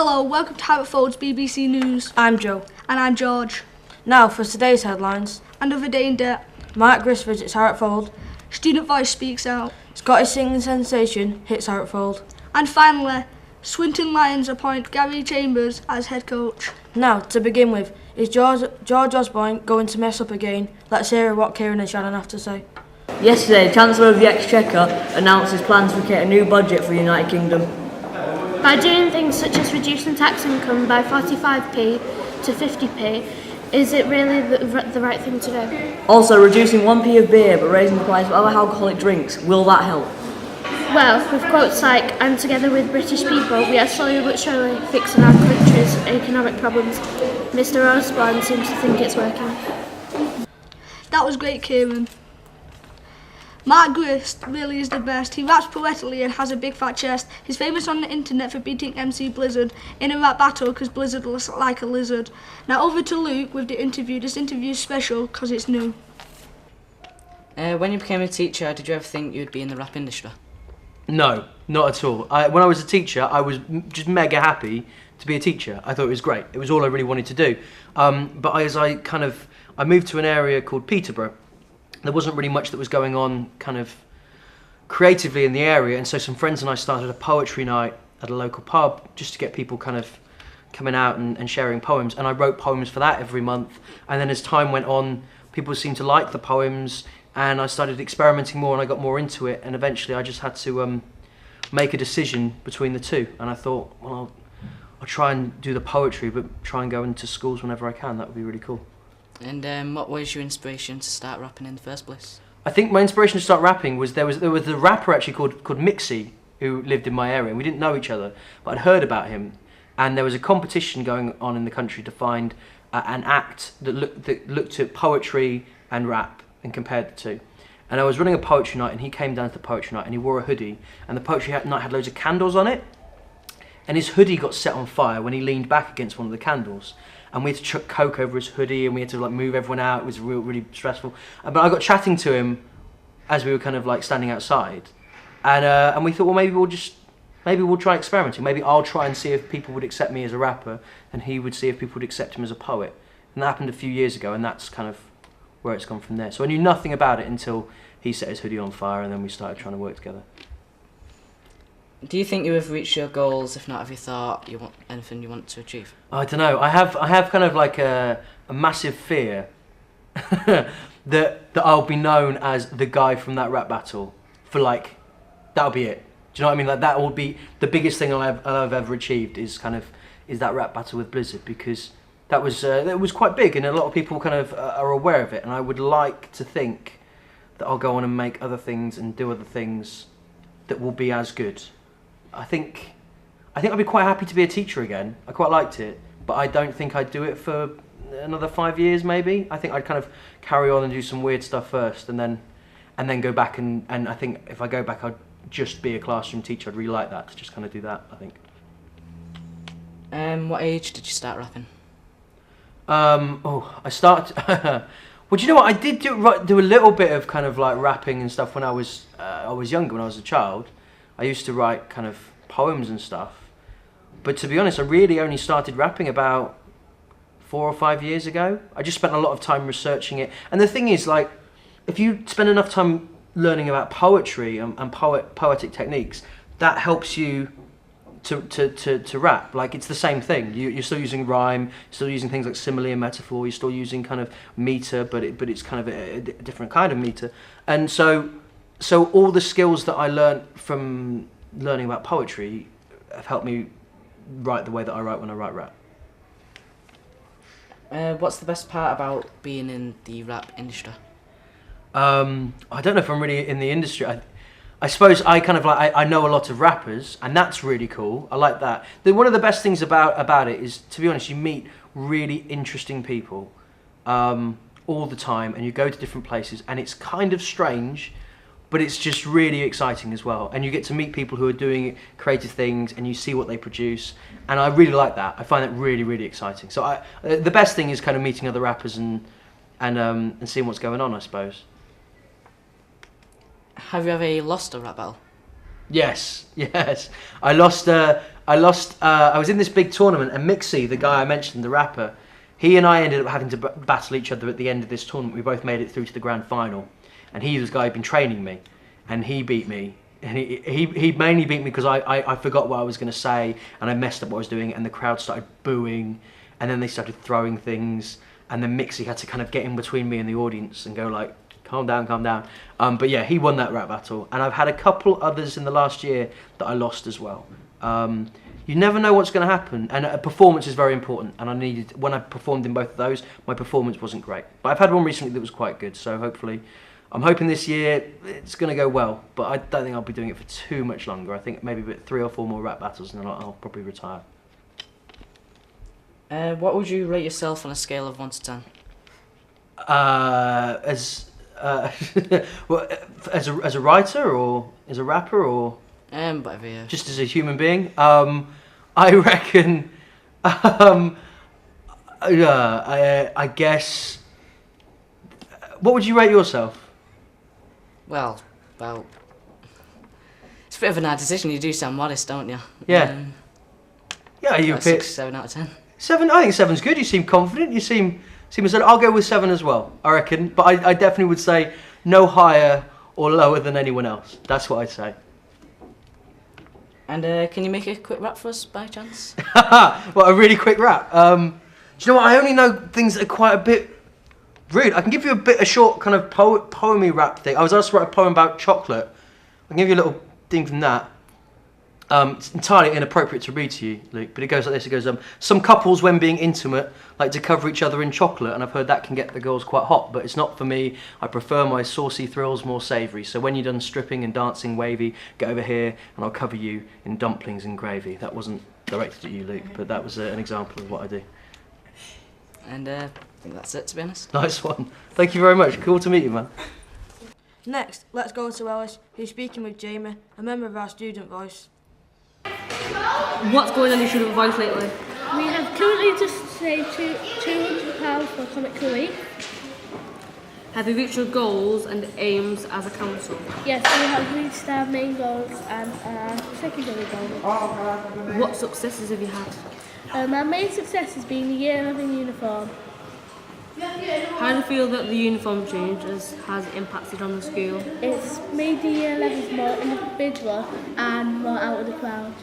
Hello, welcome to Hertford's BBC News. I'm Joe. And I'm George. Now for today's headlines. Another day in debt. Mark Griss visits Hertford. Student voice speaks out. Scottish singing sensation hits Hertford. And finally, Swinton Lions appoint Gary Chambers as head coach. Now, to begin with, is George Osborne going to mess up again? Let's hear what Kieran and Shannon have to say. Yesterday, Chancellor of the Exchequer announced his plans to create a new budget for the United Kingdom. By doing things such as reducing tax income by 45p to 50p, is it really the right thing to do? Also, reducing 1p of beer but raising the price of other alcoholic drinks, will that help? Well, with quotes like, "and together with British people, we are slowly but surely fixing our country's economic problems," Mr Osborne seems to think it's working. That was great, Kieran. Mark Griss really is the best. He raps poetically and has a big fat chest. He's famous on the internet for beating MC Blizzard in a rap battle because Blizzard looks like a lizard. Now over to Luke with the interview. This interview is special because it's new. When you became a teacher, did you ever think you'd be in the rap industry? No, not at all. When I was a teacher, I was just mega happy to be a teacher. I thought it was great. It was all I really wanted to do. But as I moved to an area called Peterborough, there wasn't really much that was going on kind of creatively in the area, and so some friends and I started a poetry night at a local pub just to get people kind of coming out and sharing poems, and I wrote poems for that every month. And then as time went on, people seemed to like the poems, and I started experimenting more and I got more into it, and eventually I just had to make a decision between the two, and I thought, well, I'll try and do the poetry but try and go into schools whenever I can. That would be really cool. And what was your inspiration to start rapping in the first place? I think my inspiration to start rapping was there was a rapper actually called Mixie who lived in my area, and we didn't know each other, but I'd heard about him, and there was a competition going on in the country to find an act that looked at poetry and rap and compared the two. And I was running a poetry night, and he came down to the poetry night and he wore a hoodie, and the poetry night had loads of candles on it, and his hoodie got set on fire when he leaned back against one of the candles. And we had to chuck coke over his hoodie, and we had to move everyone out. It was really stressful. But I got chatting to him as we were kind of standing outside, and we thought, well, maybe we'll try experimenting. Maybe I'll try and see if people would accept me as a rapper, and he would see if people would accept him as a poet. And that happened a few years ago, and that's kind of where it's gone from there. So I knew nothing about it until he set his hoodie on fire, and then we started trying to work together. Do you think you have reached your goals? If not, have you thought anything you want to achieve? I don't know. I have kind of like a massive fear that I'll be known as the guy from that rap battle for that'll be it. Do you know what I mean? Like that will be the biggest thing I'll have ever achieved is that rap battle with Blizzard, because that was it was quite big, and a lot of people kind of are aware of it, and I would like to think that I'll go on and make other things and do other things that will be as good. I think I'd be quite happy to be a teacher again. I quite liked it, but I don't think I'd do it for another 5 years maybe. I think I'd kind of carry on and do some weird stuff first, and then go back, and I think if I go back I'd just be a classroom teacher. I'd really like that, to just kind of do that, I think. What age did you start rapping? I started well, do you know what? I did do a little bit of kind of rapping and stuff when I was younger, when I was a child. I used to write kind of poems and stuff, but to be honest, I really only started rapping about 4 or 5 years ago. I just spent a lot of time researching it, and the thing is, if you spend enough time learning about poetry and poetic techniques, that helps you to rap. It's the same thing. You're still using rhyme, you're still using things like simile and metaphor, you're still using kind of meter, but it's kind of a different kind of meter, and so all the skills that I learned from learning about poetry have helped me write the way that I write when I write rap. What's the best part about being in the rap industry? I don't know if I'm really in the industry. I suppose I kind of I know a lot of rappers, and that's really cool. I like that. One of the best things about it is, to be honest, you meet really interesting people all the time, and you go to different places, and it's kind of strange, but it's just really exciting as well. And you get to meet people who are doing creative things, and you see what they produce, and I really like that. I find that really, really exciting. So the best thing is kind of meeting other rappers and seeing what's going on, I suppose. Have you ever lost a rap battle? Yes. I lost I lost. I was in this big tournament, and Mixie, the guy I mentioned, the rapper, he and I ended up having to battle each other at the end of this tournament. We both made it through to the grand final, and he was the guy who'd been training me, and he beat me. And he mainly beat me because I forgot what I was going to say, and I messed up what I was doing, and the crowd started booing, and then they started throwing things, and then Mixie had to kind of get in between me and the audience and go like, calm down, calm down. But yeah, he won that rap battle, and I've had a couple others in the last year that I lost as well. You never know what's going to happen, and a performance is very important, and when I performed in both of those, my performance wasn't great. But I've had one recently that was quite good, so hopefully, I'm hoping this year it's going to go well, but I don't think I'll be doing it for too much longer. I think maybe 3 or 4 more rap battles and then I'll probably retire. What would you rate yourself on a scale of 1 to 10? Well, as a writer or as a rapper or Whatever, yeah. just as a human being, I reckon. I guess. What would you rate yourself? Well, it's a bit of an hard decision. You do sound modest, don't you? Yeah. Yeah, you About pick 6, 7 out of 10. 7. I think 7's good. You seem confident. You seem as though I'll go with 7 as well. I reckon, but I definitely would say no higher or lower than anyone else. That's what I'd say. And can you make a quick rap for us by chance? Well, a really quick rap. Do you know what? I only know things that are quite a bit rude. I can give you a short kind of poemy rap thing. I was asked to write a poem about chocolate. I can give you a little thing from that. It's entirely inappropriate to read to you, Luke, but it goes like this. It goes, some couples, when being intimate, like to cover each other in chocolate, and I've heard that can get the girls quite hot, but it's not for me. I prefer my saucy thrills more savoury. So when you're done stripping and dancing wavy, get over here and I'll cover you in dumplings and gravy. That wasn't directed at you, Luke, but that was an example of what I do. And I think that's it, to be honest. Nice one. Thank you very much. Cool to meet you, man. Next, let's go to Ellis, who's speaking with Jamie, a member of our student voice. What's going on in your student voice lately? We have currently just saved £200 for Comic Relief. Have you reached your goals and aims as a council? Yes, we have reached our main goals and our secondary goals. What successes have you had? Our main success has been the year of in uniform. How do you feel that the uniform change has impacted on the school? It's made the year 11s more individual and more out of the crowd.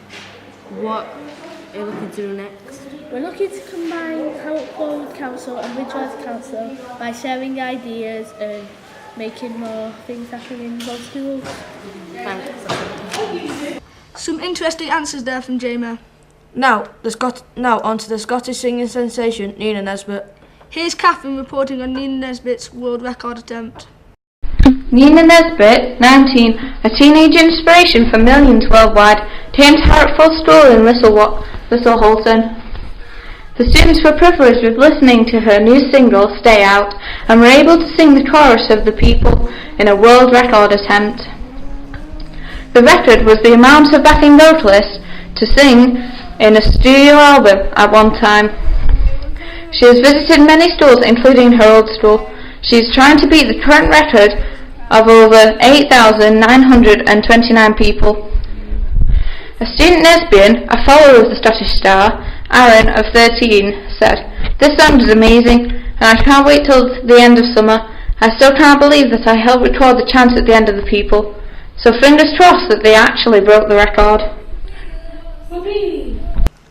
What are you looking to do next? We're looking to combine Household Council and Ridgeworth Council by sharing ideas and making more things happen in both schools. Thanks. Some interesting answers there from Jamie. Now onto the Scottish singing sensation, Nina Nesbitt. Here's Catherine reporting on Nina Nesbitt's world record attempt. Nina Nesbitt, 19, a teenage inspiration for millions worldwide, came to Hertford School in Little Holton. The students were privileged with listening to her new single, Stay Out, and were able to sing the chorus of The People in a world record attempt. The record was the amount of backing vocalists to sing in a studio album at one time. She has visited many schools, including her old school. She is trying to beat the current record of over 8,929 people. A student lesbian, a follower of the Scottish Star, Aaron, of 13, said, "This sounded amazing, and I can't wait till the end of summer. I still can't believe that I helped record the chant at the end of The People. So fingers crossed that they actually broke the record."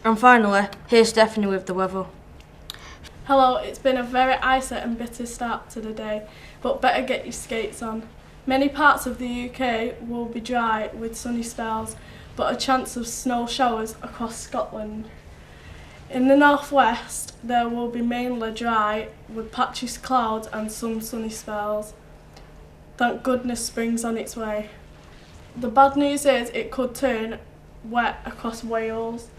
And finally, here's Stephanie with the weather. Hello, it's been a very icy and bitter start to the day, but better get your skates on. Many parts of the UK will be dry with sunny spells, but a chance of snow showers across Scotland. In the northwest, there will be mainly dry with patchy clouds and some sunny spells. Thank goodness spring's on its way. The bad news is it could turn wet across Wales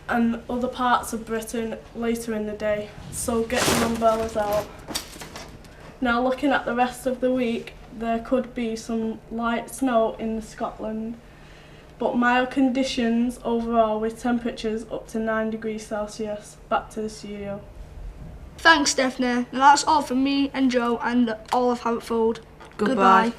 and other parts of Britain later in the day, so get your umbrellas out. Now looking at the rest of the week, there could be some light snow in Scotland, but mild conditions overall with temperatures up to 9 degrees Celsius. Back to the studio. Thanks, Stephanie. Now that's all from me and Joe and all of Household. Goodbye.